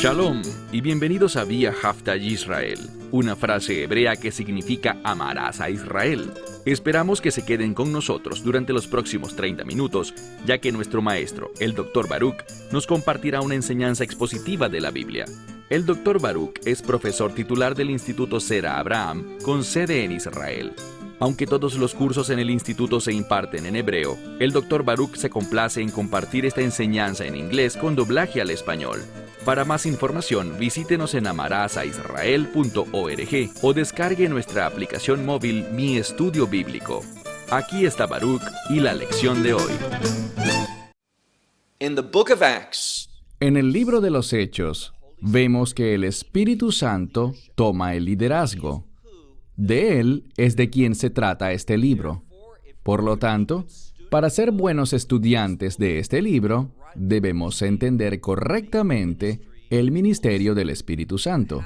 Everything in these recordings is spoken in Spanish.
Shalom y bienvenidos a Vía Haftaj Israel, una frase hebrea que significa amarás a Israel. Esperamos que se queden con nosotros durante los próximos 30 minutos, ya que nuestro maestro, el Dr. Baruch, nos compartirá una enseñanza expositiva de la Biblia. El Dr. Baruch es profesor titular del Instituto Zera Abraham, con sede en Israel. Aunque todos los cursos en el instituto se imparten en hebreo, el Dr. Baruch se complace en compartir esta enseñanza en inglés con doblaje al español. Para más información, visítenos en amarasaisrael.org o descargue nuestra aplicación móvil Mi Estudio Bíblico. Aquí está Baruch y la lección de hoy. In the book of Acts, En el libro de los Hechos, vemos que el Espíritu Santo toma el liderazgo. De Él es de quien se trata este libro. Por lo tanto, para ser buenos estudiantes de este libro, debemos entender correctamente el ministerio del Espíritu Santo,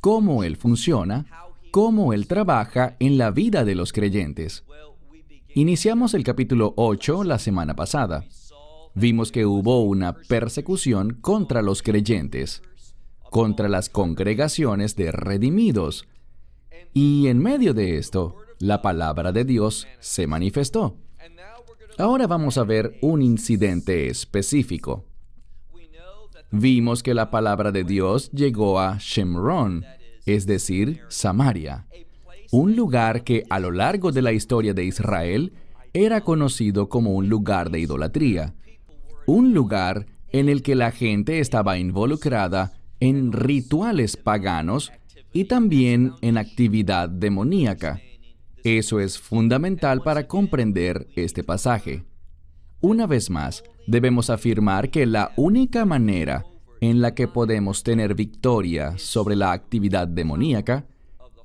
cómo Él funciona, cómo Él trabaja en la vida de los creyentes. Iniciamos el capítulo 8 la semana pasada. Vimos que hubo una persecución contra los creyentes, contra las congregaciones de redimidos. Y en medio de esto, la palabra de Dios se manifestó. Ahora vamos a ver un incidente específico. Vimos que la palabra de Dios llegó a Shemrón, es decir, Samaria, un lugar que a lo largo de la historia de Israel era conocido como un lugar de idolatría, un lugar en el que la gente estaba involucrada en rituales paganos y también en actividad demoníaca. Eso es fundamental para comprender este pasaje. Una vez más, debemos afirmar que la única manera en la que podemos tener victoria sobre la actividad demoníaca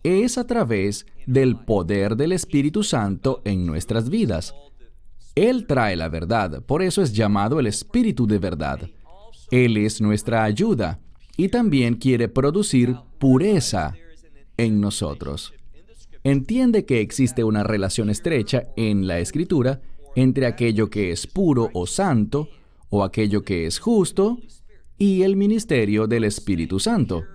es a través del poder del Espíritu Santo en nuestras vidas. Él trae la verdad, por eso es llamado el Espíritu de verdad. Él es nuestra ayuda y también quiere producir pureza en nosotros. Entiende que existe una relación estrecha en la Escritura entre aquello que es puro o santo, o aquello que es justo, y el ministerio del Espíritu Santo.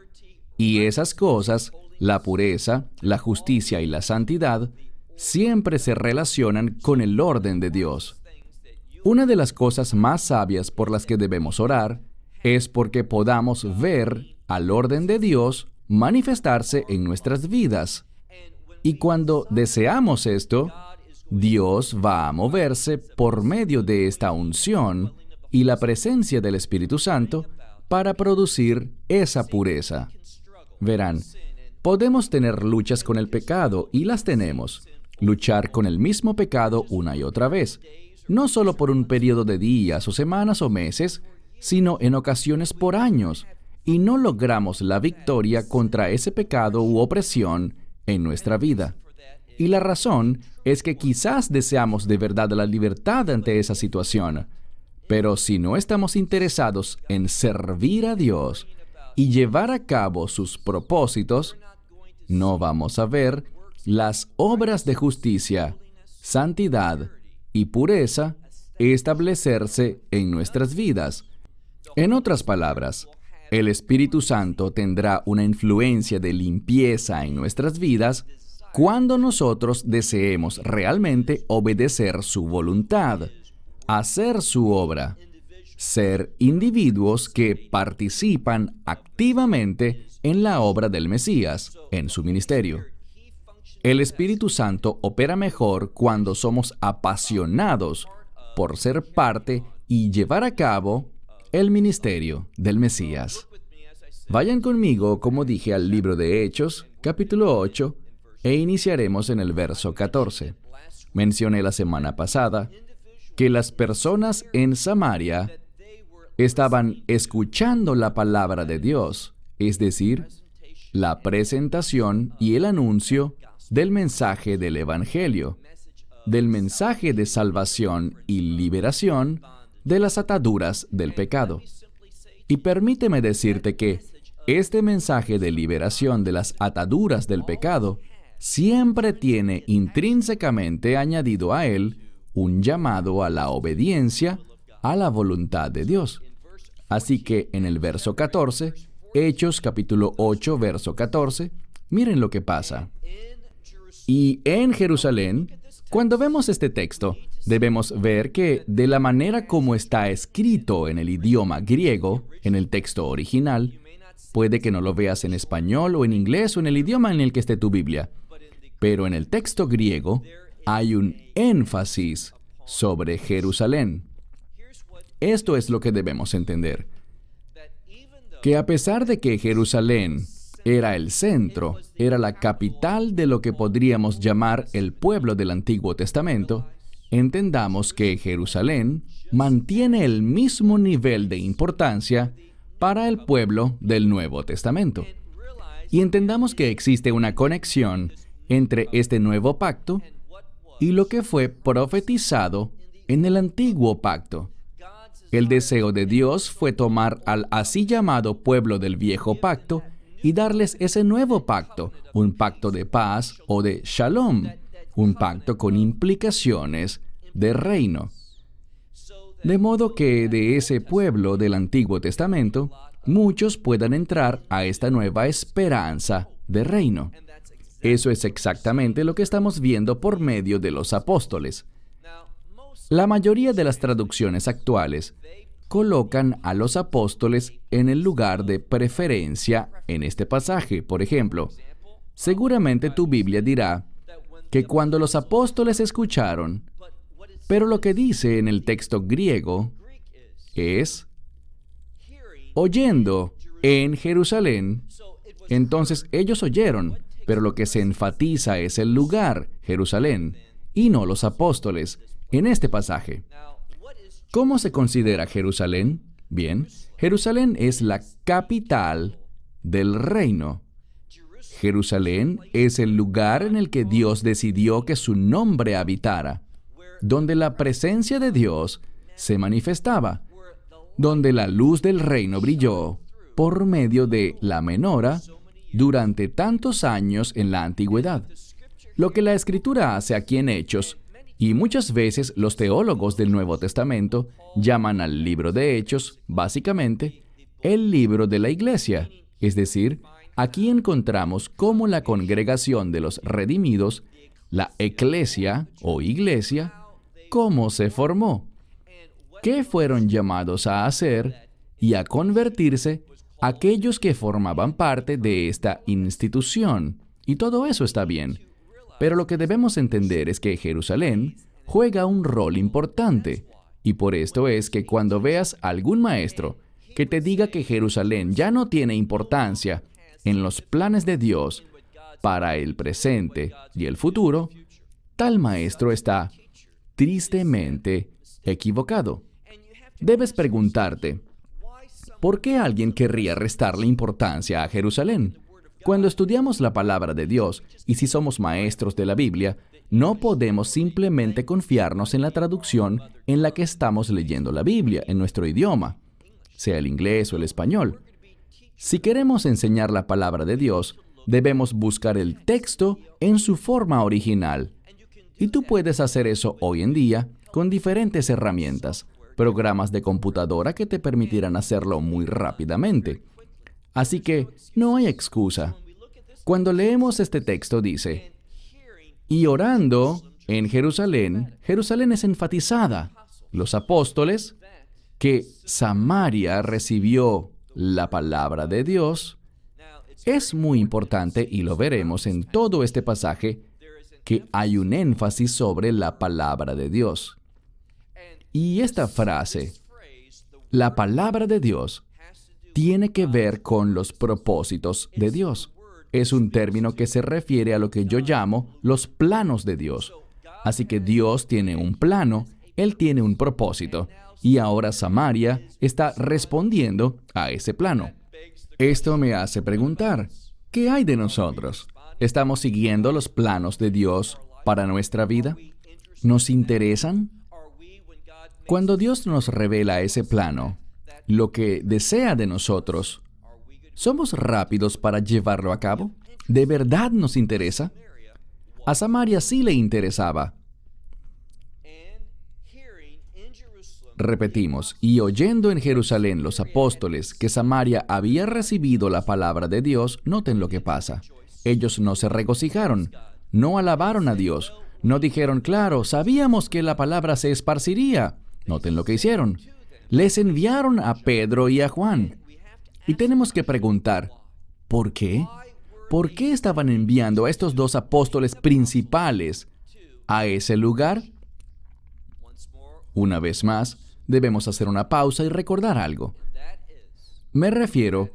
Y esas cosas, la pureza, la justicia y la santidad, siempre se relacionan con el orden de Dios. Una de las cosas más sabias por las que debemos orar es porque podamos ver al orden de Dios manifestarse en nuestras vidas. Y cuando deseamos esto, Dios va a moverse por medio de esta unción y la presencia del Espíritu Santo para producir esa pureza. Verán, podemos tener luchas con el pecado, y las tenemos. Luchar con el mismo pecado una y otra vez, no solo por un periodo de días o semanas o meses, sino en ocasiones por años, y no logramos la victoria contra ese pecado u opresión en nuestra vida. Y la razón es que quizás deseamos de verdad la libertad ante esa situación, pero si no estamos interesados en servir a Dios y llevar a cabo sus propósitos, no vamos a ver las obras de justicia, santidad y pureza establecerse en nuestras vidas. En otras palabras, el Espíritu Santo tendrá una influencia de limpieza en nuestras vidas cuando nosotros deseemos realmente obedecer su voluntad, hacer su obra, ser individuos que participan activamente en la obra del Mesías, en su ministerio. El Espíritu Santo opera mejor cuando somos apasionados por ser parte y llevar a cabo el ministerio del Mesías. Vayan conmigo, como dije, al libro de Hechos, capítulo 8, e iniciaremos en el verso 14. Mencioné la semana pasada que las personas en Samaria estaban escuchando la palabra de Dios, es decir, la presentación y el anuncio del mensaje del Evangelio, del mensaje de salvación y liberación de las ataduras del pecado. Y permíteme decirte que este mensaje de liberación de las ataduras del pecado siempre tiene intrínsecamente añadido a él un llamado a la obediencia a la voluntad de Dios. Así que en el verso 14, Hechos capítulo 8, verso 14, miren lo que pasa. Y en Jerusalén, cuando vemos este texto, debemos ver que de la manera como está escrito en el idioma griego, en el texto original, puede que no lo veas en español o en inglés o en el idioma en el que esté tu Biblia, pero en el texto griego hay un énfasis sobre Jerusalén. Esto es lo que debemos entender, que a pesar de que Jerusalén era el centro, era la capital de lo que podríamos llamar el pueblo del Antiguo Testamento, entendamos que Jerusalén mantiene el mismo nivel de importancia para el pueblo del Nuevo Testamento. Y entendamos que existe una conexión entre este nuevo pacto y lo que fue profetizado en el antiguo pacto. El deseo de Dios fue tomar al así llamado pueblo del viejo pacto y darles ese nuevo pacto, un pacto de paz o de shalom, un pacto con implicaciones de reino. De modo que de ese pueblo del Antiguo Testamento, muchos puedan entrar a esta nueva esperanza de reino. Eso es exactamente lo que estamos viendo por medio de los apóstoles. La mayoría de las traducciones actuales colocan a los apóstoles en el lugar de preferencia en este pasaje. Por ejemplo, seguramente tu Biblia dirá que cuando los apóstoles escucharon, pero lo que dice en el texto griego es oyendo en Jerusalén. Entonces ellos oyeron, pero lo que se enfatiza es el lugar, Jerusalén, y no los apóstoles, en este pasaje. ¿Cómo se considera Jerusalén? Bien, Jerusalén es la capital del reino. Jerusalén es el lugar en el que Dios decidió que su nombre habitara, donde la presencia de Dios se manifestaba, donde la luz del reino brilló por medio de la menora durante tantos años en la antigüedad. Lo que la Escritura hace aquí en Hechos, y muchas veces los teólogos del Nuevo Testamento llaman al libro de Hechos, básicamente, el libro de la iglesia. Es decir, aquí encontramos cómo la congregación de los redimidos, la eclesia o iglesia, cómo se formó, qué fueron llamados a hacer y a convertirse aquellos que formaban parte de esta institución. Y todo eso está bien. Pero lo que debemos entender es que Jerusalén juega un rol importante. Y por esto es que cuando veas a algún maestro que te diga que Jerusalén ya no tiene importancia en los planes de Dios para el presente y el futuro, tal maestro está tristemente equivocado. Debes preguntarte, ¿por qué alguien querría restarle importancia a Jerusalén? Cuando estudiamos la palabra de Dios, y si somos maestros de la Biblia, no podemos simplemente confiarnos en la traducción en la que estamos leyendo la Biblia, en nuestro idioma, sea el inglés o el español. Si queremos enseñar la palabra de Dios, debemos buscar el texto en su forma original. Y tú puedes hacer eso hoy en día con diferentes herramientas, programas de computadora que te permitirán hacerlo muy rápidamente. Así que no hay excusa. Cuando leemos este texto dice, y orando en Jerusalén, Jerusalén es enfatizada. Los apóstoles, que Samaria recibió la palabra de Dios, es muy importante, y lo veremos en todo este pasaje, que hay un énfasis sobre la palabra de Dios. Y esta frase, la palabra de Dios, tiene que ver con los propósitos de Dios. Es un término que se refiere a lo que yo llamo los planos de Dios. Así que Dios tiene un plano, Él tiene un propósito, y ahora Samaria está respondiendo a ese plano. Esto me hace preguntar, ¿qué hay de nosotros? ¿Estamos siguiendo los planos de Dios para nuestra vida? ¿Nos interesan? Cuando Dios nos revela ese plano, lo que desea de nosotros, ¿somos rápidos para llevarlo a cabo? ¿De verdad nos interesa? A Samaria sí le interesaba. Repetimos, y oyendo en Jerusalén los apóstoles que Samaria había recibido la palabra de Dios, noten lo que pasa. Ellos no se regocijaron, no alabaron a Dios, no dijeron, claro, sabíamos que la palabra se esparciría. Noten lo que hicieron. Les enviaron a Pedro y a Juan. Y tenemos que preguntar, ¿por qué? ¿Por qué estaban enviando a estos dos apóstoles principales a ese lugar? Una vez más, debemos hacer una pausa y recordar algo. Me refiero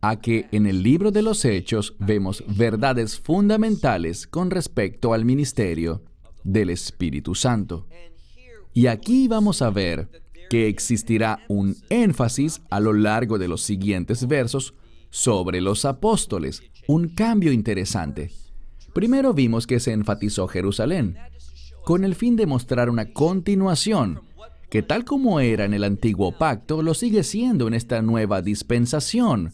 a que en el libro de los Hechos vemos verdades fundamentales con respecto al ministerio del Espíritu Santo. Y aquí vamos a ver que existirá un énfasis a lo largo de los siguientes versos sobre los apóstoles, un cambio interesante. Primero vimos que se enfatizó Jerusalén, con el fin de mostrar una continuación, que tal como era en el antiguo pacto, lo sigue siendo en esta nueva dispensación.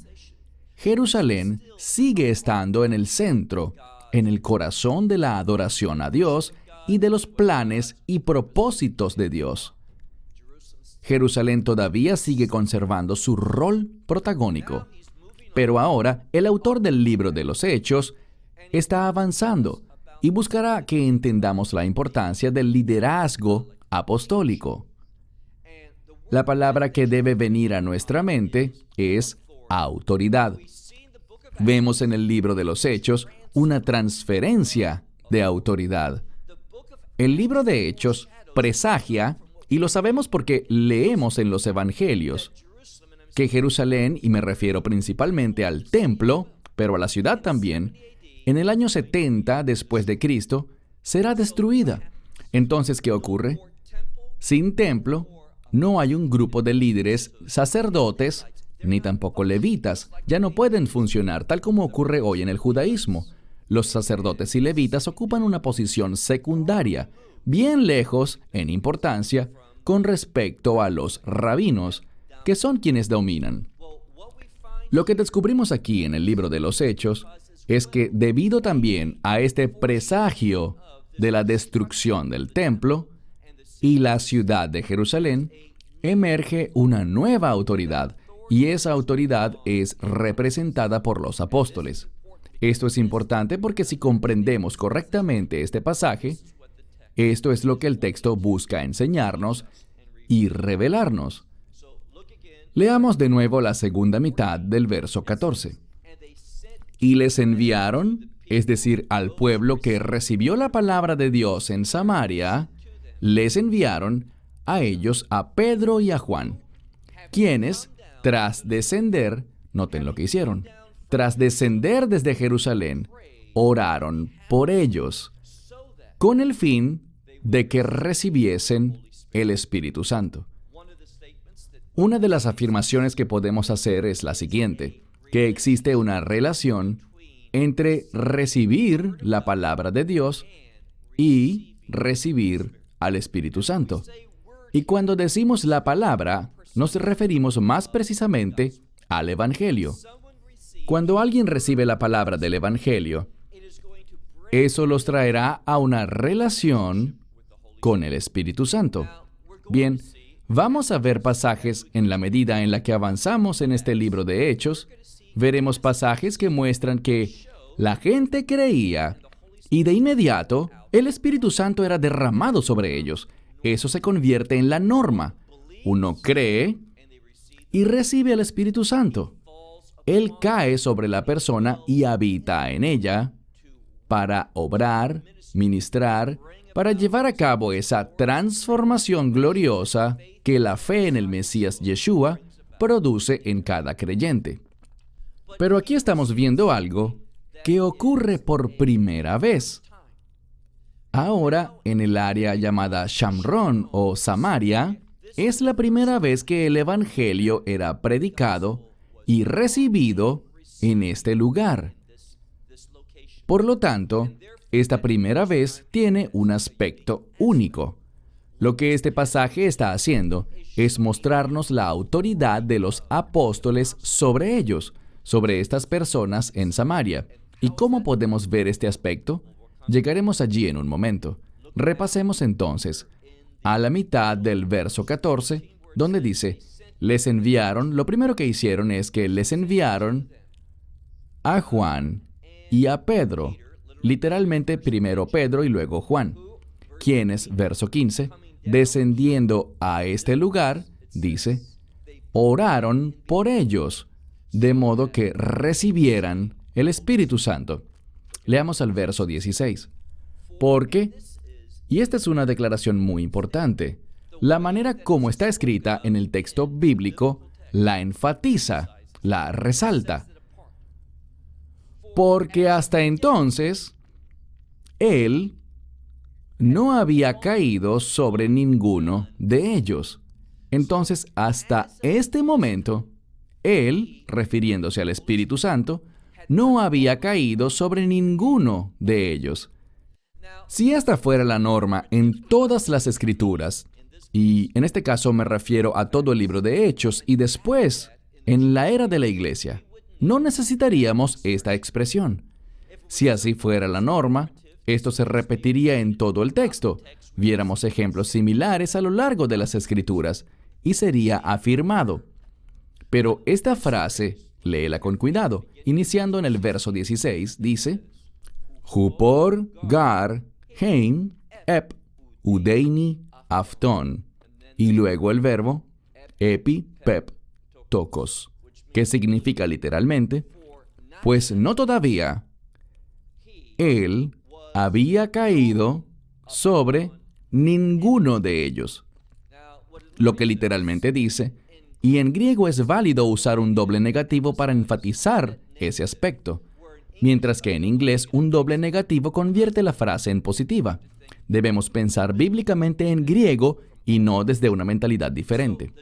Jerusalén sigue estando en el centro, en el corazón de la adoración a Dios y de los planes y propósitos de Dios. Jerusalén todavía sigue conservando su rol protagónico. Pero ahora, el autor del libro de los Hechos está avanzando y buscará que entendamos la importancia del liderazgo apostólico. La palabra que debe venir a nuestra mente es autoridad. Vemos en el libro de los Hechos una transferencia de autoridad. El libro de Hechos presagia, y lo sabemos porque leemos en los Evangelios, que Jerusalén, y me refiero principalmente al templo, pero a la ciudad también, en el año 70 después de Cristo, será destruida. Entonces, ¿qué ocurre? Sin templo, no hay un grupo de líderes, sacerdotes, ni tampoco levitas. Ya no pueden funcionar tal como ocurre hoy en el judaísmo. Los sacerdotes y levitas ocupan una posición secundaria, bien lejos en importancia con respecto a los rabinos, que son quienes dominan. Lo que descubrimos aquí en el libro de los Hechos es que debido también a este presagio de la destrucción del templo y la ciudad de Jerusalén, emerge una nueva autoridad, y esa autoridad es representada por los apóstoles. Esto es importante porque si comprendemos correctamente este pasaje, esto es lo que el texto busca enseñarnos y revelarnos. Leamos de nuevo la segunda mitad del verso 14. Y les enviaron, es decir, al pueblo que recibió la palabra de Dios en Samaria, les enviaron a ellos a Pedro y a Juan, quienes, tras descender, noten lo que hicieron, tras descender desde Jerusalén, oraron por ellos, con el fin de que recibiesen el Espíritu Santo. Una de las afirmaciones que podemos hacer es la siguiente, que existe una relación entre recibir la palabra de Dios y recibir al Espíritu Santo. Y cuando decimos la palabra, nos referimos más precisamente al Evangelio. Cuando alguien recibe la palabra del Evangelio, eso los traerá a una relación con el Espíritu Santo. Bien, vamos a ver pasajes en la medida en la que avanzamos en este libro de Hechos. Veremos pasajes que muestran que la gente creía y de inmediato el Espíritu Santo era derramado sobre ellos. Eso se convierte en la norma. Uno cree y recibe al Espíritu Santo. Él cae sobre la persona y habita en ella para obrar, ministrar, para llevar a cabo esa transformación gloriosa que la fe en el Mesías Yeshua produce en cada creyente. Pero aquí estamos viendo algo que ocurre por primera vez. Ahora, en el área llamada Shamrón o Samaria, es la primera vez que el Evangelio era predicado y recibido en este lugar. Por lo tanto, esta primera vez tiene un aspecto único. Lo que este pasaje está haciendo es mostrarnos la autoridad de los apóstoles sobre ellos, sobre estas personas en Samaria. ¿Y cómo podemos ver este aspecto? Llegaremos allí en un momento. Repasemos entonces. a la mitad del verso 14, donde dice, les enviaron, lo primero que hicieron es que les enviaron a Juan y a Pedro, literalmente primero Pedro y luego Juan, quienes, verso 15, descendiendo a este lugar, dice, oraron por ellos, de modo que recibieran el Espíritu Santo. Leamos al verso 16. Porque, y esta es una declaración muy importante, la manera como está escrita en el texto bíblico la enfatiza, la resalta. Porque hasta entonces, Él no había caído sobre ninguno de ellos. Entonces, hasta este momento, Él, refiriéndose al Espíritu Santo, no había caído sobre ninguno de ellos. Si esta fuera la norma en todas las Escrituras, y en este caso me refiero a todo el libro de Hechos y después, en la era de la Iglesia, no necesitaríamos esta expresión. Si así fuera la norma, esto se repetiría en todo el texto. Viéramos ejemplos similares a lo largo de las Escrituras y sería afirmado. Pero esta frase, léela con cuidado, iniciando en el verso 16, dice, Hupor, Gar, Hein, Ep, Udeini, Afton, y luego el verbo epi, pep, tokos, que significa literalmente, pues no todavía, Él había caído sobre ninguno de ellos. Lo que literalmente dice, y en griego es válido usar un doble negativo para enfatizar ese aspecto, mientras que en inglés un doble negativo convierte la frase en positiva. Debemos pensar bíblicamente en griego y no desde una mentalidad diferente.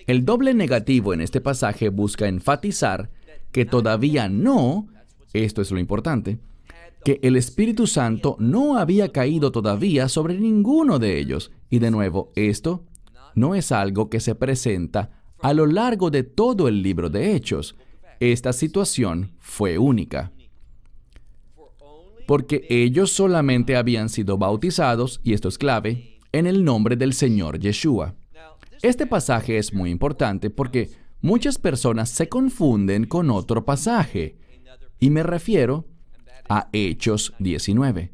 El doble negativo en este pasaje busca enfatizar que todavía no, esto es lo importante, que el Espíritu Santo no había caído todavía sobre ninguno de ellos. Y de nuevo, esto no es algo que se presenta a lo largo de todo el libro de Hechos. Esta situación fue única. Porque ellos solamente habían sido bautizados, y esto es clave, en el nombre del Señor Yeshua. Este pasaje es muy importante porque muchas personas se confunden con otro pasaje, y me refiero a Hechos 19.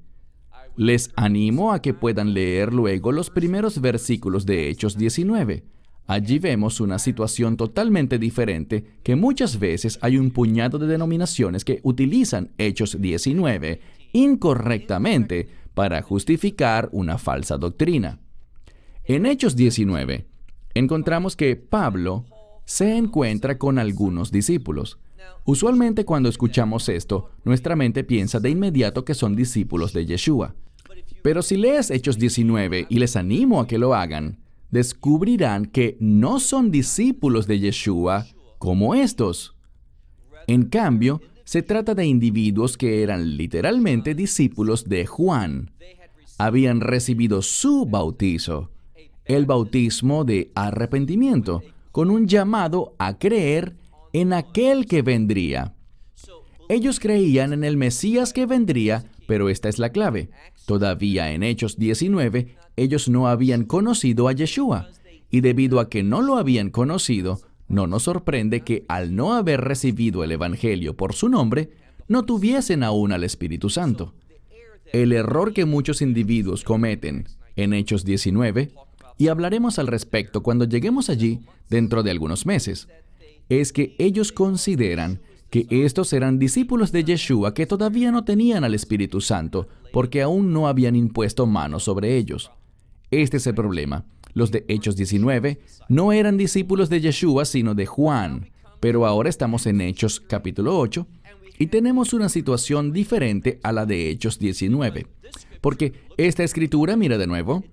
Les animo a que puedan leer luego los primeros versículos de Hechos 19. Allí vemos una situación totalmente diferente que muchas veces hay un puñado de denominaciones que utilizan Hechos 19 incorrectamente para justificar una falsa doctrina. En Hechos 19, encontramos que Pablo se encuentra con algunos discípulos. Usualmente cuando escuchamos esto, nuestra mente piensa de inmediato que son discípulos de Yeshua. Pero si lees Hechos 19, y les animo a que lo hagan, descubrirán que no son discípulos de Yeshua como estos. En cambio, se trata de individuos que eran literalmente discípulos de Juan. Habían recibido su bautizo, el bautismo de arrepentimiento, con un llamado a creer en aquel que vendría. Ellos creían en el Mesías que vendría, pero esta es la clave. Todavía en Hechos 19, ellos no habían conocido a Yeshua. Y debido a que no lo habían conocido, no nos sorprende que al no haber recibido el Evangelio por su nombre, no tuviesen aún al Espíritu Santo. El error que muchos individuos cometen en Hechos 19, y hablaremos al respecto cuando lleguemos allí dentro de algunos meses, es que ellos consideran que estos eran discípulos de Yeshua que todavía no tenían al Espíritu Santo porque aún no habían impuesto manos sobre ellos. Este es el problema. Los de Hechos 19 no eran discípulos de Yeshua, sino de Juan. Pero ahora estamos en Hechos capítulo 8 y tenemos una situación diferente a la de Hechos 19. Porque esta escritura, mira de nuevo,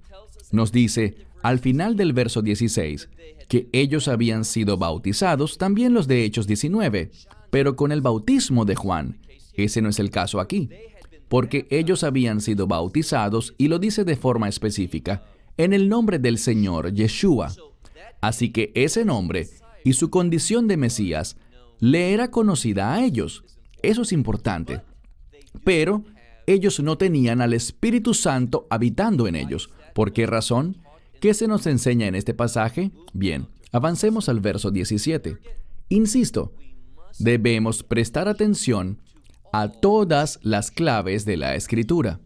nos dice al final del verso 16 que ellos habían sido bautizados, también los de Hechos 19, pero con el bautismo de Juan. Ese no es el caso aquí, porque ellos habían sido bautizados, y lo dice de forma específica, en el nombre del Señor Yeshua. Así que ese nombre y su condición de Mesías le era conocida a ellos. Eso es importante. Pero ellos no tenían al Espíritu Santo habitando en ellos. ¿Por qué razón? ¿Qué se nos enseña en este pasaje? Bien, avancemos al verso 17. Insisto, debemos prestar atención a todas las claves de la Escritura.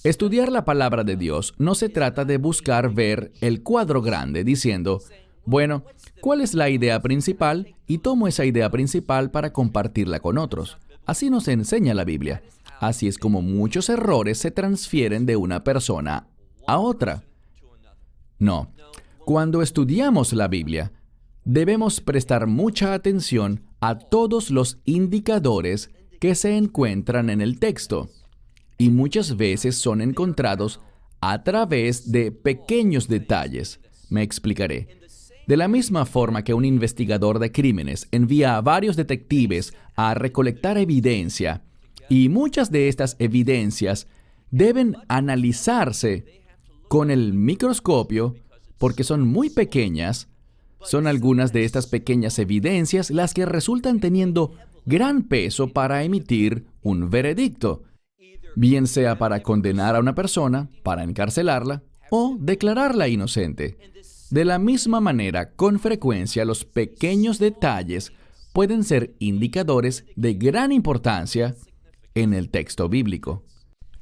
Estudiar la palabra de Dios no se trata de buscar ver el cuadro grande diciendo, bueno, ¿cuál es la idea principal? Y tomo esa idea principal para compartirla con otros. Así nos enseña la Biblia. Así es como muchos errores se transfieren de una persona a otra. No, cuando estudiamos la Biblia, debemos prestar mucha atención a todos los indicadores que se encuentran en el texto. Y muchas veces son encontrados a través de pequeños detalles. Me explicaré. De la misma forma que un investigador de crímenes envía a varios detectives a recolectar evidencia, y muchas de estas evidencias deben analizarse con el microscopio porque son muy pequeñas, son algunas de estas pequeñas evidencias las que resultan teniendo gran peso para emitir un veredicto, bien sea para condenar a una persona, para encarcelarla o declararla inocente. De la misma manera, con frecuencia los pequeños detalles pueden ser indicadores de gran importancia en el texto bíblico.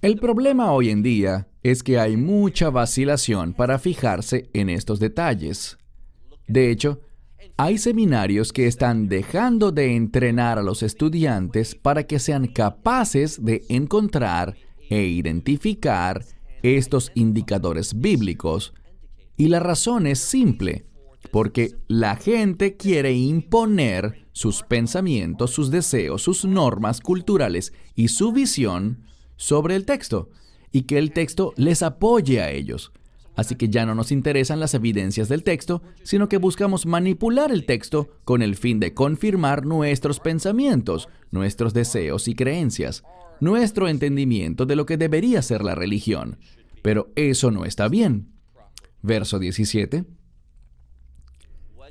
El problema hoy en día es que hay mucha vacilación para fijarse en estos detalles. De hecho, hay seminarios que están dejando de entrenar a los estudiantes para que sean capaces de encontrar e identificar estos indicadores bíblicos. Y la razón es simple, porque la gente quiere imponer sus pensamientos, sus deseos, sus normas culturales y su visión sobre el texto, y que el texto les apoye a ellos. Así que ya no nos interesan las evidencias del texto, sino que buscamos manipular el texto con el fin de confirmar nuestros pensamientos, nuestros deseos y creencias, nuestro entendimiento de lo que debería ser la religión. Pero eso no está bien. Verso 17.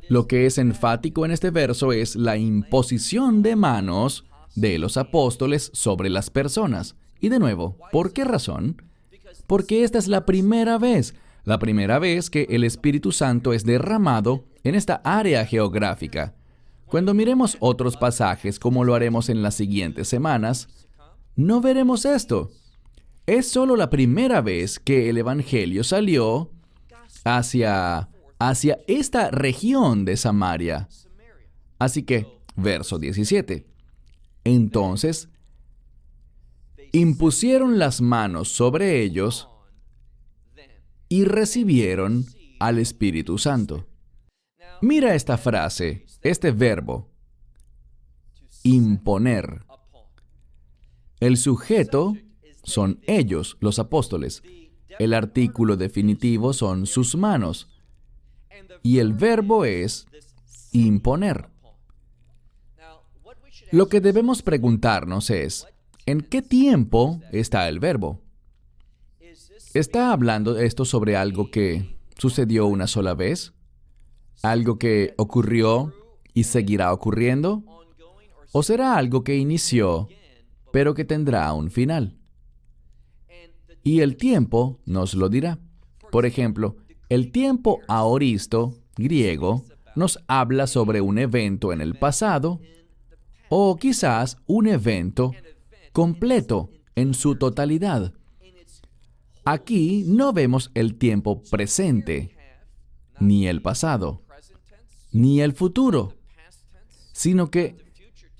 Lo que es enfático en este verso es la imposición de manos de los apóstoles sobre las personas. Y de nuevo, ¿por qué razón? Porque esta es la primera vez que el Espíritu Santo es derramado en esta área geográfica. Cuando miremos otros pasajes, como lo haremos en las siguientes semanas, no veremos esto. Es solo la primera vez que el Evangelio salió hacia esta región de Samaria. Así que, verso 17. Entonces, impusieron las manos sobre ellos y recibieron al Espíritu Santo. Mira esta frase, este verbo, imponer. El sujeto son ellos, los apóstoles. El artículo definitivo son sus manos. Y el verbo es imponer. Lo que debemos preguntarnos es, ¿en qué tiempo está el verbo? ¿Está hablando esto sobre algo que sucedió una sola vez? ¿Algo que ocurrió y seguirá ocurriendo? ¿O será algo que inició, pero que tendrá un final? Y el tiempo nos lo dirá. Por ejemplo, el tiempo aoristo griego nos habla sobre un evento en el pasado o quizás un evento completo en su totalidad. Aquí no vemos el tiempo presente, ni el pasado, ni el futuro, sino que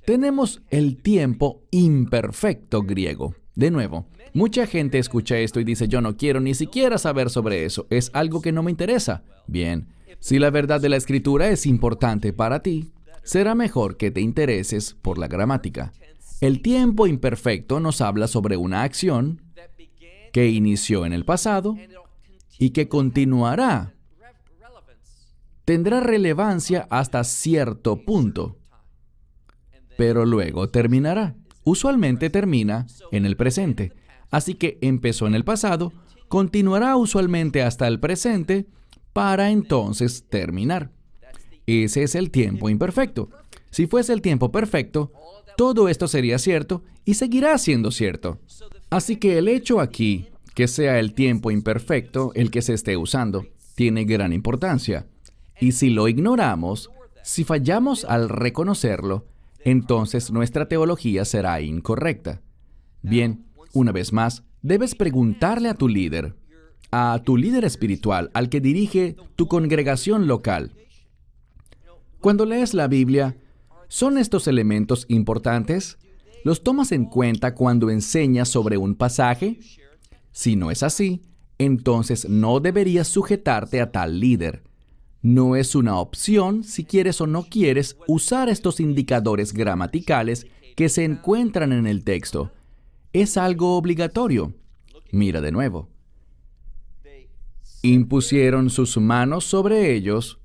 tenemos el tiempo imperfecto griego. De nuevo, mucha gente escucha esto y dice, yo no quiero ni siquiera saber sobre eso, es algo que no me interesa. Bien, si la verdad de la Escritura es importante para ti, será mejor que te intereses por la gramática. El tiempo imperfecto nos habla sobre una acción que inició en el pasado y que continuará. Tendrá relevancia hasta cierto punto, pero luego terminará. Usualmente termina en el presente. Así que empezó en el pasado, continuará usualmente hasta el presente, para entonces terminar. Ese es el tiempo imperfecto. Si fuese el tiempo perfecto, todo esto sería cierto y seguirá siendo cierto. Así que el hecho aquí, que sea el tiempo imperfecto el que se esté usando, tiene gran importancia. Y si lo ignoramos, si fallamos al reconocerlo, entonces nuestra teología será incorrecta. Bien, una vez más, debes preguntarle a tu líder espiritual, al que dirige tu congregación local. Cuando lees la Biblia, ¿son estos elementos importantes? ¿Los tomas en cuenta cuando enseñas sobre un pasaje? Si no es así, entonces no deberías sujetarte a tal líder. No es una opción si quieres o no quieres usar estos indicadores gramaticales que se encuentran en el texto. Es algo obligatorio. Mira de nuevo. Impusieron sus manos sobre ellos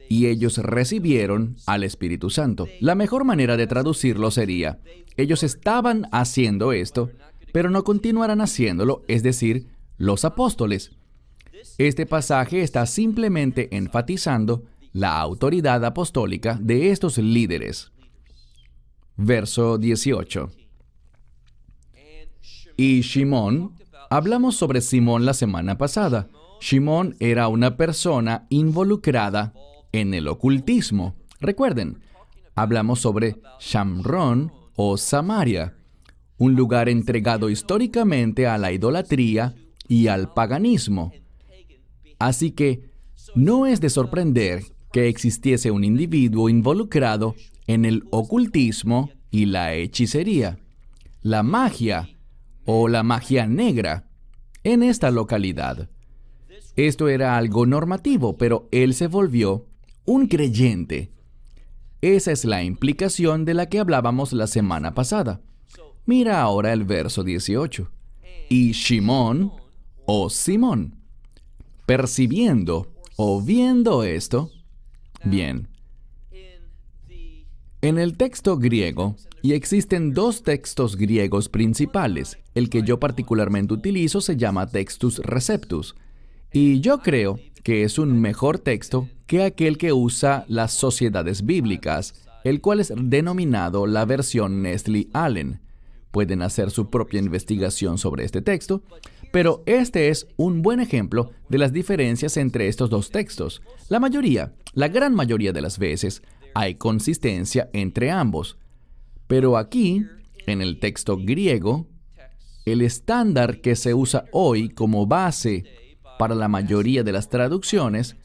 y ellos recibieron al Espíritu Santo. La mejor manera de traducirlo sería, ellos estaban haciendo esto, pero no continuarán haciéndolo, es decir, los apóstoles. Este pasaje está simplemente enfatizando la autoridad apostólica de estos líderes. Verso 18. Y Shimón, hablamos sobre Simón la semana pasada. Shimón era una persona involucrada en el ocultismo. Recuerden, hablamos sobre Shamrón o Samaria, un lugar entregado históricamente a la idolatría y al paganismo. Así que no es de sorprender que existiese un individuo involucrado en el ocultismo y la hechicería, la magia o la magia negra en esta localidad. Esto era algo normativo, pero él se volvió un creyente. Esa es la implicación de la que hablábamos la semana pasada. Mira ahora el verso 18. Y Shimón o Simón, percibiendo o viendo esto, bien. En el texto griego, y existen dos textos griegos principales, el que yo particularmente utilizo se llama Textus Receptus, y yo creo que es un mejor texto que aquel que usa las sociedades bíblicas, el cual es denominado la versión Nestle Allen. Pueden hacer su propia investigación sobre este texto, pero este es un buen ejemplo de las diferencias entre estos dos textos. La gran mayoría de las veces, hay consistencia entre ambos. Pero aquí, en el texto griego, el estándar que se usa hoy como base para la mayoría de las traducciones,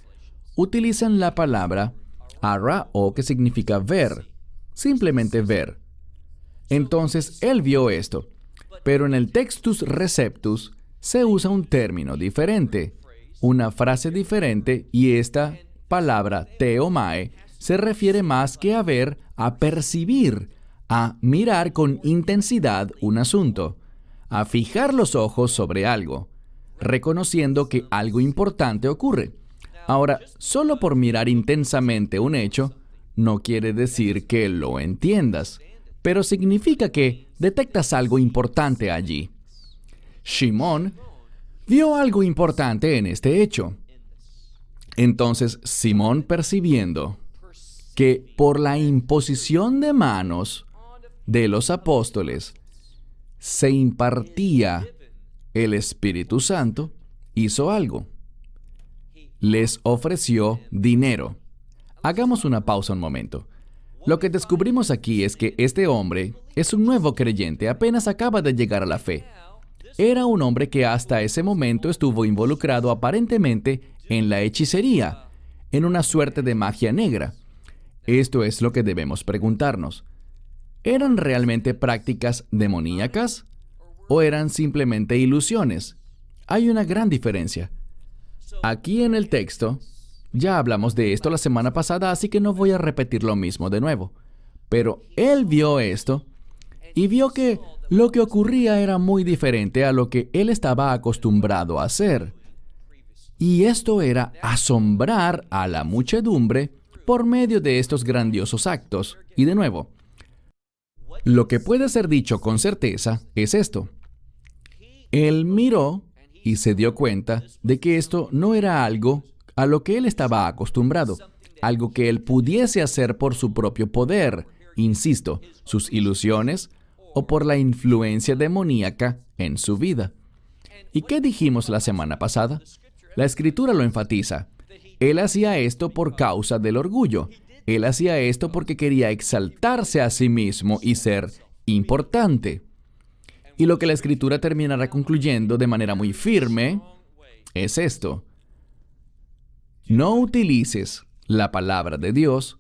utilizan la palabra ara o que significa ver, simplemente ver. Entonces, él vio esto, pero en el Textus Receptus se usa un término diferente, una frase diferente, y esta palabra theomae se refiere más que a ver, a percibir, a mirar con intensidad un asunto, a fijar los ojos sobre algo, reconociendo que algo importante ocurre. Ahora, solo por mirar intensamente un hecho, no quiere decir que lo entiendas, pero significa que detectas algo importante allí. Shimón vio algo importante en este hecho. Entonces, Simón, percibiendo que por la imposición de manos de los apóstoles se impartía el Espíritu Santo, hizo algo. Les ofreció dinero. Hagamos una pausa un momento. Lo que descubrimos aquí es que este hombre es un nuevo creyente, apenas acaba de llegar a la fe. Era un hombre que hasta ese momento estuvo involucrado aparentemente en la hechicería, en una suerte de magia negra. Esto es lo que debemos preguntarnos. ¿Eran realmente prácticas demoníacas o eran simplemente ilusiones? Hay una gran diferencia. Aquí en el texto, ya hablamos de esto la semana pasada, así que no voy a repetir lo mismo de nuevo. Pero él vio esto y vio que lo que ocurría era muy diferente a lo que él estaba acostumbrado a hacer. Y esto era asombrar a la muchedumbre por medio de estos grandiosos actos. Y de nuevo, lo que puede ser dicho con certeza es esto. Él miró y se dio cuenta de que esto no era algo a lo que él estaba acostumbrado, algo que él pudiese hacer por su propio poder, insisto, sus ilusiones, o por la influencia demoníaca en su vida. ¿Y qué dijimos la semana pasada? La Escritura lo enfatiza. Él hacía esto por causa del orgullo. Él hacía esto porque quería exaltarse a sí mismo y ser importante. Y lo que la Escritura terminará concluyendo de manera muy firme es esto. No utilices la palabra de Dios,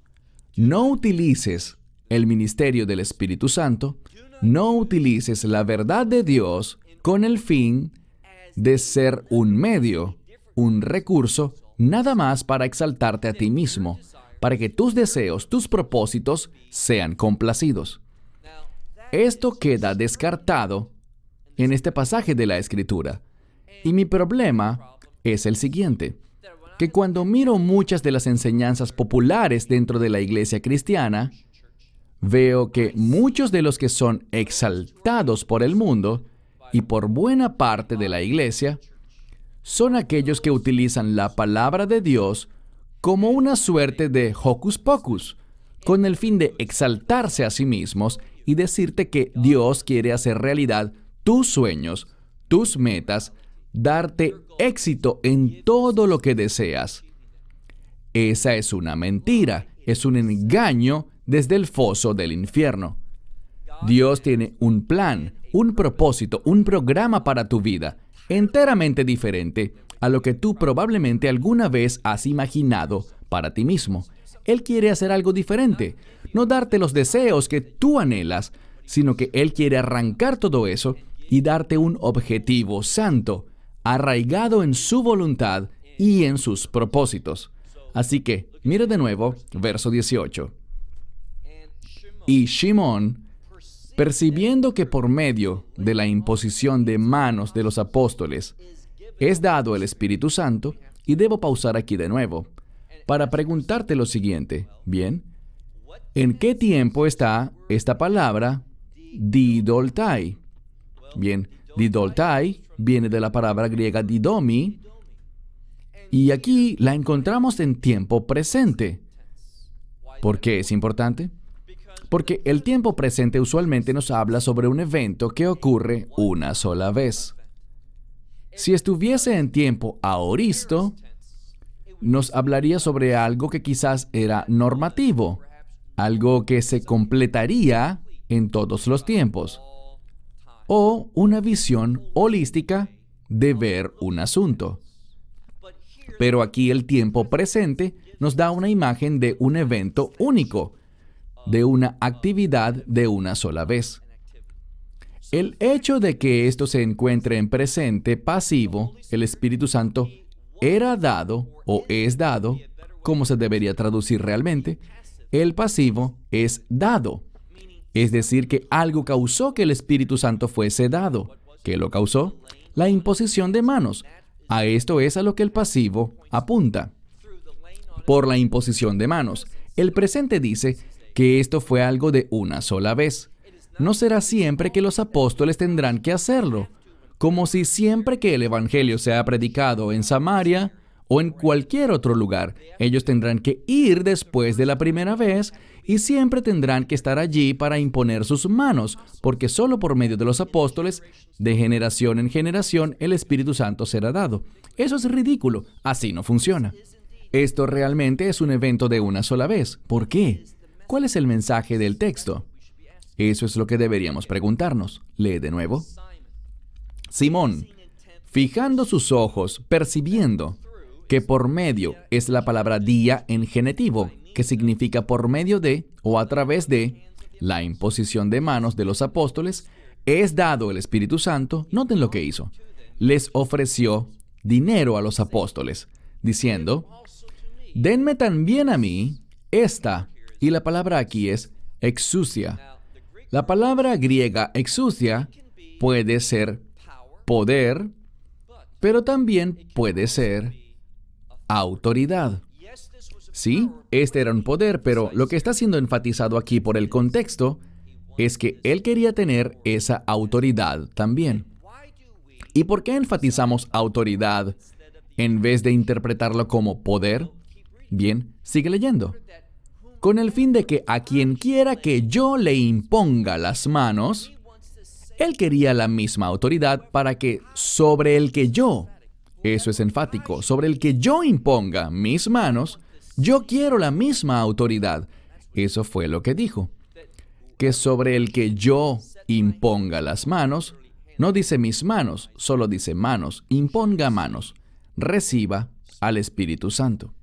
no utilices el ministerio del Espíritu Santo, no utilices la verdad de Dios con el fin de ser un medio, un recurso, nada más para exaltarte a ti mismo, para que tus deseos, tus propósitos sean complacidos. Esto queda descartado en este pasaje de la Escritura. Y mi problema es el siguiente, que cuando miro muchas de las enseñanzas populares dentro de la iglesia cristiana, veo que muchos de los que son exaltados por el mundo y por buena parte de la iglesia son aquellos que utilizan la palabra de Dios como una suerte de hocus pocus, con el fin de exaltarse a sí mismos y decirte que Dios quiere hacer realidad tus sueños, tus metas, darte éxito en todo lo que deseas. Esa es una mentira, es un engaño desde el foso del infierno. Dios tiene un plan, un propósito, un programa para tu vida, enteramente diferente a lo que tú probablemente alguna vez has imaginado para ti mismo. Él quiere hacer algo diferente, no darte los deseos que tú anhelas, sino que Él quiere arrancar todo eso y darte un objetivo santo, arraigado en su voluntad y en sus propósitos. Así que, mire de nuevo, verso 18. Y Shimón, percibiendo que por medio de la imposición de manos de los apóstoles es dado el Espíritu Santo, y debo pausar aquí de nuevo, para preguntarte lo siguiente, ¿bien? ¿En qué tiempo está esta palabra didoltai? Bien, didoltai viene de la palabra griega didomi, y aquí la encontramos en tiempo presente. ¿Por qué es importante? Porque el tiempo presente usualmente nos habla sobre un evento que ocurre una sola vez. Si estuviese en tiempo aoristo, nos hablaría sobre algo que quizás era normativo, algo que se completaría en todos los tiempos, o una visión holística de ver un asunto. Pero aquí el tiempo presente nos da una imagen de un evento único, de una actividad de una sola vez. El hecho de que esto se encuentre en presente pasivo, el Espíritu Santo era dado o es dado, ¿cómo se debería traducir realmente? El pasivo es dado. Es decir, que algo causó que el Espíritu Santo fuese dado. ¿Qué lo causó? La imposición de manos. A esto es a lo que el pasivo apunta. Por la imposición de manos. El presente dice que esto fue algo de una sola vez. No será siempre que los apóstoles tendrán que hacerlo, como si siempre que el Evangelio sea predicado en Samaria o en cualquier otro lugar, ellos tendrán que ir después de la primera vez y siempre tendrán que estar allí para imponer sus manos, porque solo por medio de los apóstoles, de generación en generación, el Espíritu Santo será dado. Eso es ridículo, así no funciona. Esto realmente es un evento de una sola vez. ¿Por qué? ¿Cuál es el mensaje del texto? Eso es lo que deberíamos preguntarnos. Lee de nuevo. Simón, fijando sus ojos, percibiendo que por medio es la palabra día en genitivo, que significa por medio de o a través de la imposición de manos de los apóstoles, es dado el Espíritu Santo. Noten lo que hizo. Les ofreció dinero a los apóstoles, diciendo, denme también a mí esta, y la palabra aquí es exousia. La palabra griega exousia puede ser poder, pero también puede ser autoridad. Sí, este era un poder, pero lo que está siendo enfatizado aquí por el contexto es que él quería tener esa autoridad también. ¿Y por qué enfatizamos autoridad en vez de interpretarlo como poder? Bien, sigue leyendo. Con el fin de que a quien quiera que yo le imponga las manos, él quería la misma autoridad para que sobre el que yo Eso es enfático. Sobre el que yo imponga mis manos, yo quiero la misma autoridad. Eso fue lo que dijo. Que sobre el que yo imponga las manos, no dice mis manos, solo dice manos, imponga manos, reciba al Espíritu Santo.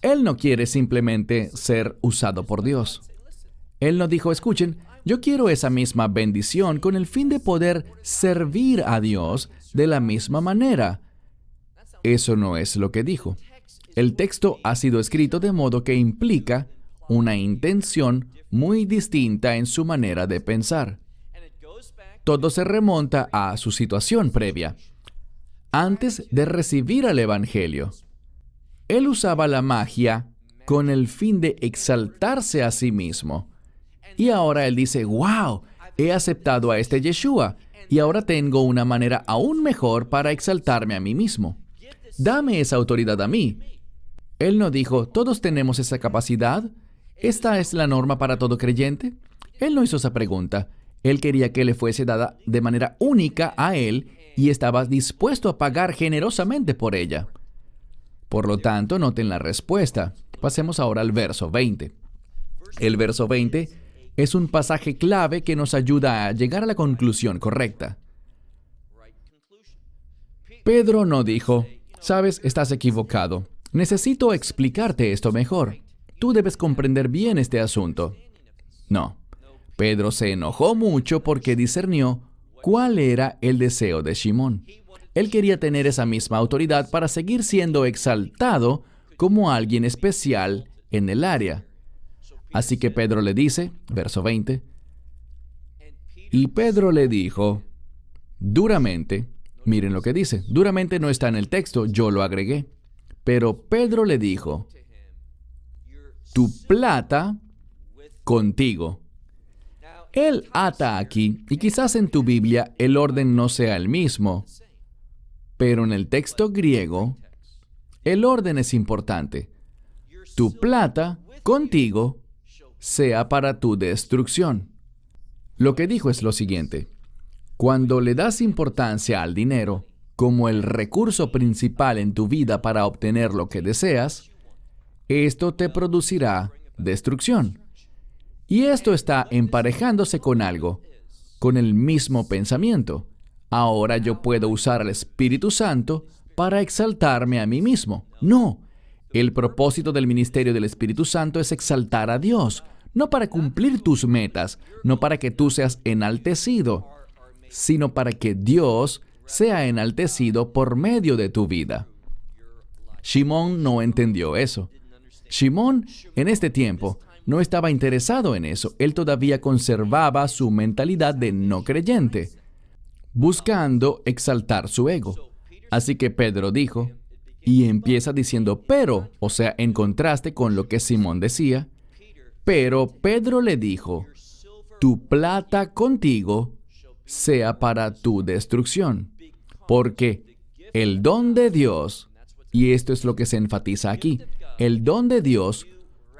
Él no quiere simplemente ser usado por Dios. Él no dijo, escuchen, yo quiero esa misma bendición con el fin de poder servir a Dios de la misma manera. Eso no es lo que dijo. El texto ha sido escrito de modo que implica una intención muy distinta en su manera de pensar. Todo se remonta a su situación previa. Antes de recibir el Evangelio, él usaba la magia con el fin de exaltarse a sí mismo. Y ahora él dice, wow, he aceptado a este Yeshua y ahora tengo una manera aún mejor para exaltarme a mí mismo. Dame esa autoridad a mí. Él no dijo, todos tenemos esa capacidad. ¿Esta es la norma para todo creyente? Él no hizo esa pregunta. Él quería que le fuese dada de manera única a él y estaba dispuesto a pagar generosamente por ella. Por lo tanto, noten la respuesta. Pasemos ahora al verso 20. El verso 20 es un pasaje clave que nos ayuda a llegar a la conclusión correcta. Pedro no dijo, sabes, estás equivocado. Necesito explicarte esto mejor. Tú debes comprender bien este asunto. No. Pedro se enojó mucho porque discernió cuál era el deseo de Simón. Él quería tener esa misma autoridad para seguir siendo exaltado como alguien especial en el área. Así que Pedro le dice, verso 20, y Pedro le dijo, duramente, miren lo que dice, duramente no está en el texto, yo lo agregué, pero Pedro le dijo, tu plata contigo. Él ata aquí, y quizás en tu Biblia el orden no sea el mismo, pero en el texto griego, el orden es importante. Tu plata contigo sea para tu destrucción. Lo que dijo es lo siguiente. Cuando le das importancia al dinero como el recurso principal en tu vida para obtener lo que deseas, esto te producirá destrucción. Y esto está emparejándose con algo, con el mismo pensamiento. Ahora yo puedo usar al Espíritu Santo para exaltarme a mí mismo. No. El propósito del ministerio del Espíritu Santo es exaltar a Dios, no para cumplir tus metas, no para que tú seas enaltecido, sino para que Dios sea enaltecido por medio de tu vida. Simón no entendió eso. Simón, en este tiempo, no estaba interesado en eso. Él todavía conservaba su mentalidad de no creyente, buscando exaltar su ego. Así que Pedro dijo, y empieza diciendo pero, o sea, en contraste con lo que Simón decía, pero Pedro le dijo, tu plata contigo sea para tu destrucción, porque el don de Dios, y esto es lo que se enfatiza aquí, el don de Dios,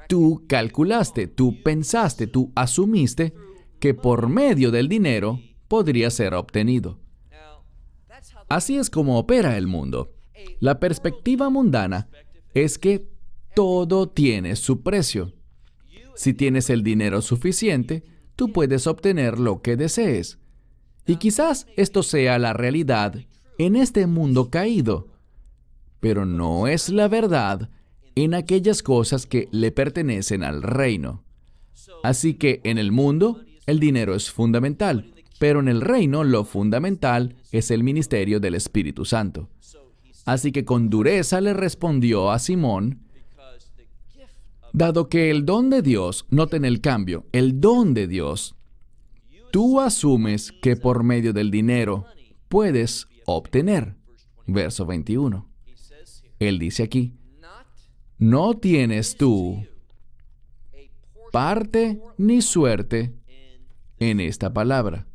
tú calculaste, tú pensaste, tú asumiste que por medio del dinero podría ser obtenido. Así es como opera el mundo. La perspectiva mundana es que todo tiene su precio. Si tienes el dinero suficiente, tú puedes obtener lo que desees. Y quizás esto sea la realidad en este mundo caído, pero no es la verdad en aquellas cosas que le pertenecen al reino. Así que en el mundo, el dinero es fundamental, pero en el reino lo fundamental es el ministerio del Espíritu Santo. Así que con dureza le respondió a Simón, dado que el don de Dios, noten el cambio, el don de Dios, tú asumes que por medio del dinero puedes obtener. Verso 21. Él dice aquí, no tienes tú parte ni suerte en esta palabra.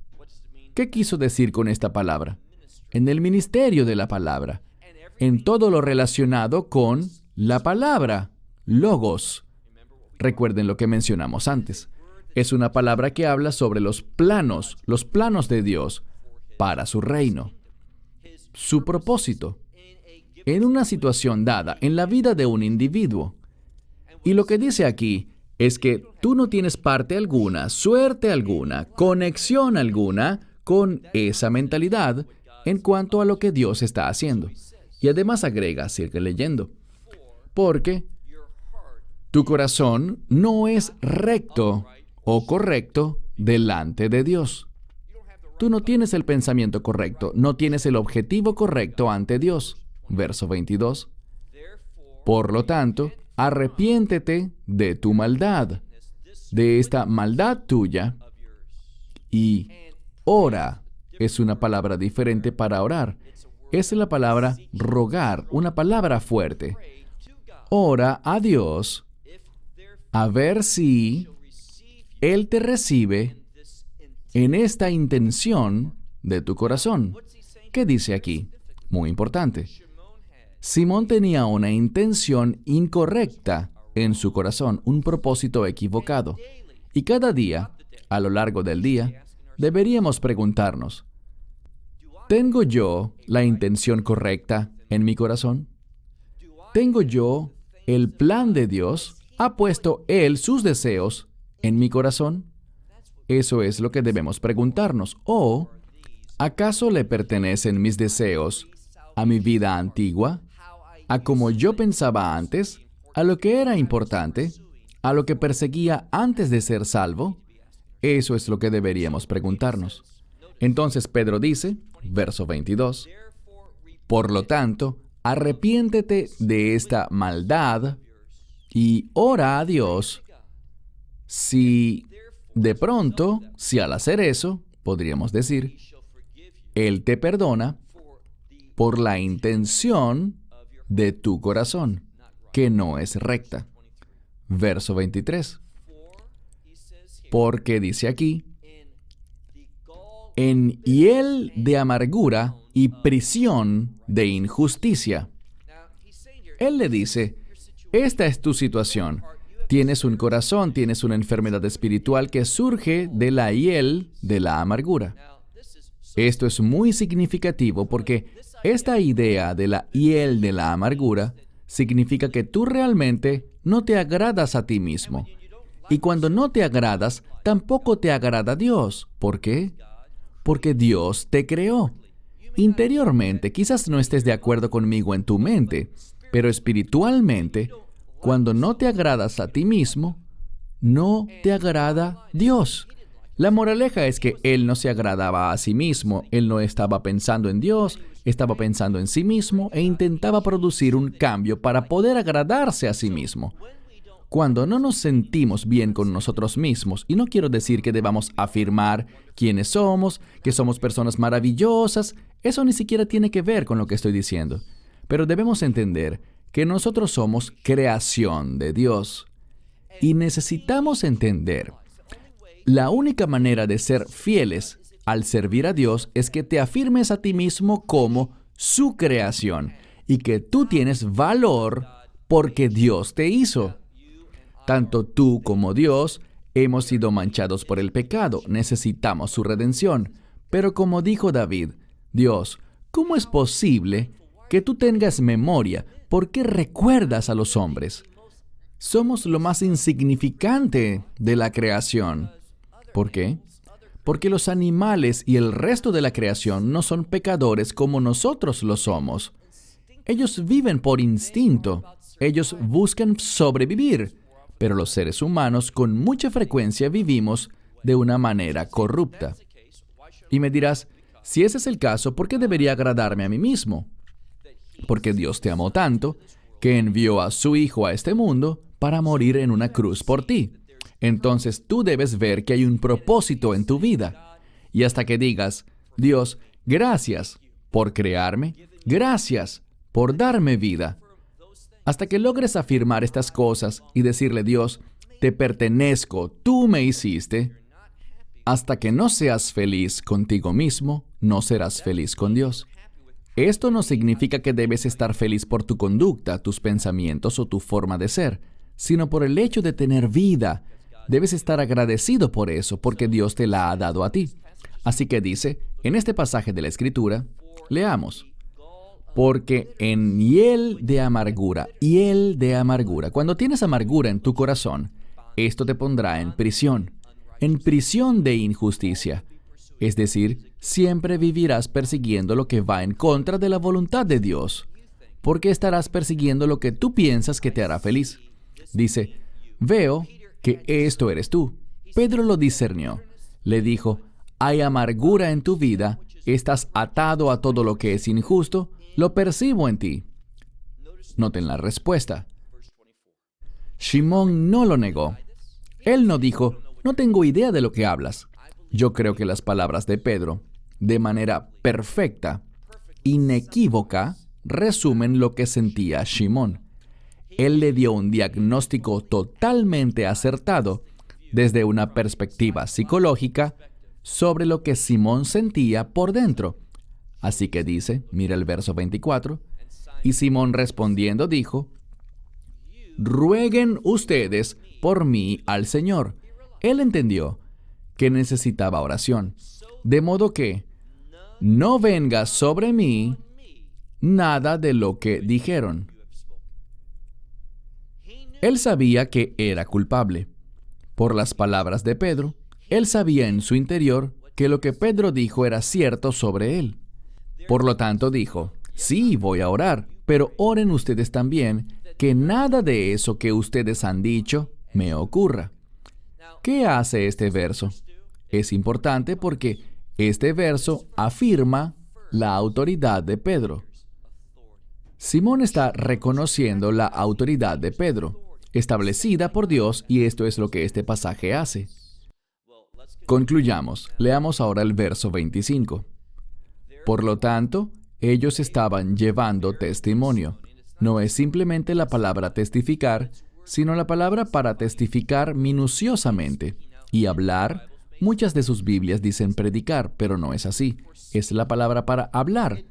¿Qué quiso decir con esta palabra? En el ministerio de la palabra, en todo lo relacionado con la palabra, logos. Recuerden lo que mencionamos antes. Es una palabra que habla sobre los planos de Dios para su reino. su propósito en una situación dada, en la vida de un individuo. Y lo que dice aquí es que tú no tienes parte alguna, suerte alguna, conexión alguna con esa mentalidad en cuanto a lo que Dios está haciendo. Y además agrega, sigue leyendo, porque tu corazón no es recto o correcto delante de Dios. Tú no tienes el pensamiento correcto, no tienes el objetivo correcto ante Dios. Verso 22. Por lo tanto, arrepiéntete de tu maldad, de esta maldad tuya, y ora. Es una palabra diferente para orar. Es la palabra rogar, una palabra fuerte. Ora a Dios a ver si Él te recibe en esta intención de tu corazón. ¿Qué dice aquí? Muy importante. Simón tenía una intención incorrecta en su corazón, un propósito equivocado. Y cada día, a lo largo del día, deberíamos preguntarnos, ¿tengo yo la intención correcta en mi corazón? ¿Tengo yo el plan de Dios? ¿Ha puesto Él sus deseos en mi corazón? Eso es lo que debemos preguntarnos. ¿O acaso le pertenecen mis deseos a mi vida antigua, a como yo pensaba antes, a lo que era importante, a lo que perseguía antes de ser salvo? Eso es lo que deberíamos preguntarnos. Entonces Pedro dice, verso 22, por lo tanto, arrepiéntete de esta maldad y ora a Dios si de pronto, si al hacer eso, podríamos decir, Él te perdona por la intención de tu corazón, que no es recta. Verso 23. Porque dice aquí, en hiel de amargura y prisión de injusticia. Él le dice, esta es tu situación. Tienes un corazón, tienes una enfermedad espiritual que surge de la hiel de la amargura. Esto es muy significativo porque esta idea de la hiel de la amargura significa que tú realmente no te agradas a ti mismo. Y cuando no te agradas, tampoco te agrada Dios. ¿Por qué? Porque Dios te creó. Interiormente, quizás no estés de acuerdo conmigo en tu mente, pero espiritualmente, cuando no te agradas a ti mismo, no te agrada Dios. La moraleja es que Él no se agradaba a sí mismo, Él no estaba pensando en Dios, estaba pensando en sí mismo e intentaba producir un cambio para poder agradarse a sí mismo. Cuando no nos sentimos bien con nosotros mismos, y no quiero decir que debamos afirmar quiénes somos, que somos personas maravillosas, eso ni siquiera tiene que ver con lo que estoy diciendo. Pero debemos entender que nosotros somos creación de Dios. Y necesitamos entender, la única manera de ser fieles al servir a Dios es que te afirmes a ti mismo como su creación y que tú tienes valor porque Dios te hizo. Tanto tú como Dios hemos sido manchados por el pecado, necesitamos su redención. Pero como dijo David, Dios, ¿cómo es posible que tú tengas memoria? ¿Por qué recuerdas a los hombres? Somos lo más insignificante de la creación. ¿Por qué? Porque los animales y el resto de la creación no son pecadores como nosotros lo somos. Ellos viven por instinto. Ellos buscan sobrevivir. Pero los seres humanos con mucha frecuencia vivimos de una manera corrupta. Y me dirás, si ese es el caso, ¿por qué debería agradarme a mí mismo? Porque Dios te amó tanto que envió a su Hijo a este mundo para morir en una cruz por ti. Entonces tú debes ver que hay un propósito en tu vida. Y hasta que digas, Dios, gracias por crearme, gracias por darme vida. Hasta que logres afirmar estas cosas y decirle, Dios, te pertenezco, tú me hiciste. Hasta que no seas feliz contigo mismo, no serás feliz con Dios. Esto no significa que debes estar feliz por tu conducta, tus pensamientos o tu forma de ser, sino por el hecho de tener vida. Debes estar agradecido por eso, porque Dios te la ha dado a ti. Así que dice, en este pasaje de la Escritura, leamos, porque en hiel de amargura, cuando tienes amargura en tu corazón, esto te pondrá en prisión de injusticia. Es decir, siempre vivirás persiguiendo lo que va en contra de la voluntad de Dios, porque estarás persiguiendo lo que tú piensas que te hará feliz. Dice, veo que esto eres tú. Pedro lo discernió. Le dijo, hay amargura en tu vida, estás atado a todo lo que es injusto, lo percibo en ti. Noten la respuesta. Shimón no lo negó. Él no dijo, no tengo idea de lo que hablas. Yo creo que las palabras de Pedro, de manera perfecta, inequívoca, resumen lo que sentía Shimón. Él le dio un diagnóstico totalmente acertado desde una perspectiva psicológica sobre lo que Simón sentía por dentro. Así que dice, mira el verso 24, y Simón respondiendo dijo, rueguen ustedes por mí al Señor. Él entendió que necesitaba oración, de modo que no venga sobre mí nada de lo que dijeron. Él sabía que era culpable. Por las palabras de Pedro, él sabía en su interior que lo que Pedro dijo era cierto sobre él. Por lo tanto dijo, sí, voy a orar, pero oren ustedes también, que nada de eso que ustedes han dicho me ocurra. ¿Qué hace este verso? Es importante porque este verso afirma la autoridad de Pedro. Simón está reconociendo la autoridad de Pedro, establecida por Dios, y esto es lo que este pasaje hace. Concluyamos. Leamos ahora el verso 25. Por lo tanto, ellos estaban llevando testimonio. No es simplemente la palabra testificar, sino la palabra para testificar minuciosamente. Y hablar, muchas de sus Biblias dicen predicar, pero no es así. Es la palabra para hablar.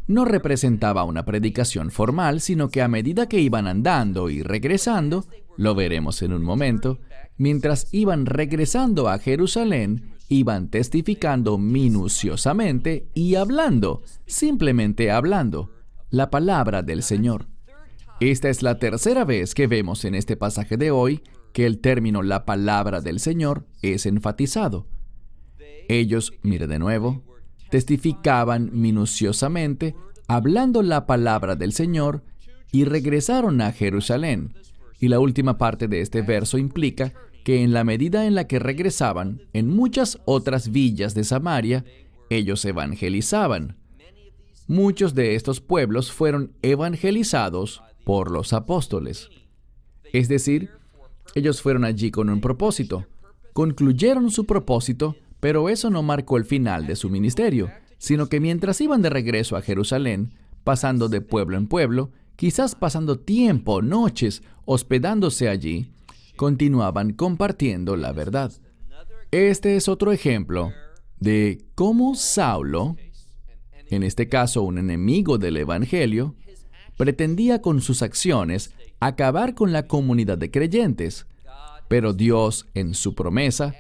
No representaba una predicación formal, sino que a medida que iban andando y regresando, lo veremos en un momento, mientras iban regresando a Jerusalén, iban testificando minuciosamente y hablando, simplemente hablando, la palabra del Señor. Esta es la tercera vez que vemos en este pasaje de hoy que el término la palabra del Señor es enfatizado. Ellos, mire de nuevo, testificaban minuciosamente, hablando la palabra del Señor, y regresaron a Jerusalén. Y la última parte de este verso implica que en la medida en la que regresaban, en muchas otras villas de Samaria, ellos evangelizaban. Muchos de estos pueblos fueron evangelizados por los apóstoles. Es decir, ellos fueron allí con un propósito. Concluyeron su propósito, pero eso no marcó el final de su ministerio, sino que mientras iban de regreso a Jerusalén, pasando de pueblo en pueblo, quizás pasando tiempo, noches, hospedándose allí, continuaban compartiendo la verdad. Este es otro ejemplo de cómo Saulo, en este caso un enemigo del Evangelio, pretendía con sus acciones acabar con la comunidad de creyentes, pero Dios, en su promesa,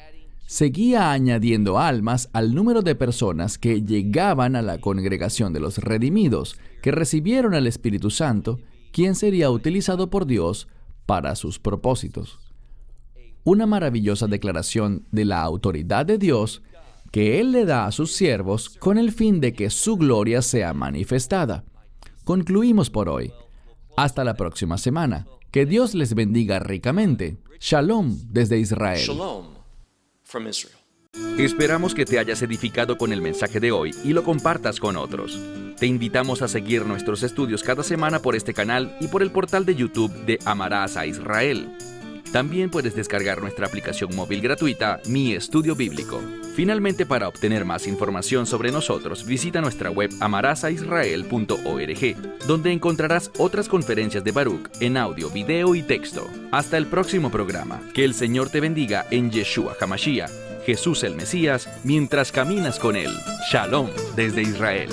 seguía añadiendo almas al número de personas que llegaban a la congregación de los redimidos, que recibieron al Espíritu Santo, quien sería utilizado por Dios para sus propósitos. Una maravillosa declaración de la autoridad de Dios que Él le da a sus siervos con el fin de que su gloria sea manifestada. Concluimos por hoy. Hasta la próxima semana. Que Dios les bendiga ricamente. Shalom desde Israel. Shalom from Israel. Esperamos que te hayas edificado con el mensaje de hoy y lo compartas con otros. Te invitamos a seguir nuestros estudios cada semana por este canal y por el portal de YouTube de Amarás a Israel. También puedes descargar nuestra aplicación móvil gratuita, Mi Estudio Bíblico. Finalmente, para obtener más información sobre nosotros, visita nuestra web amarasaisrael.org, donde encontrarás otras conferencias de Baruch en audio, video y texto. Hasta el próximo programa. Que el Señor te bendiga en Yeshua HaMashiach, Jesús el Mesías, mientras caminas con Él. Shalom desde Israel.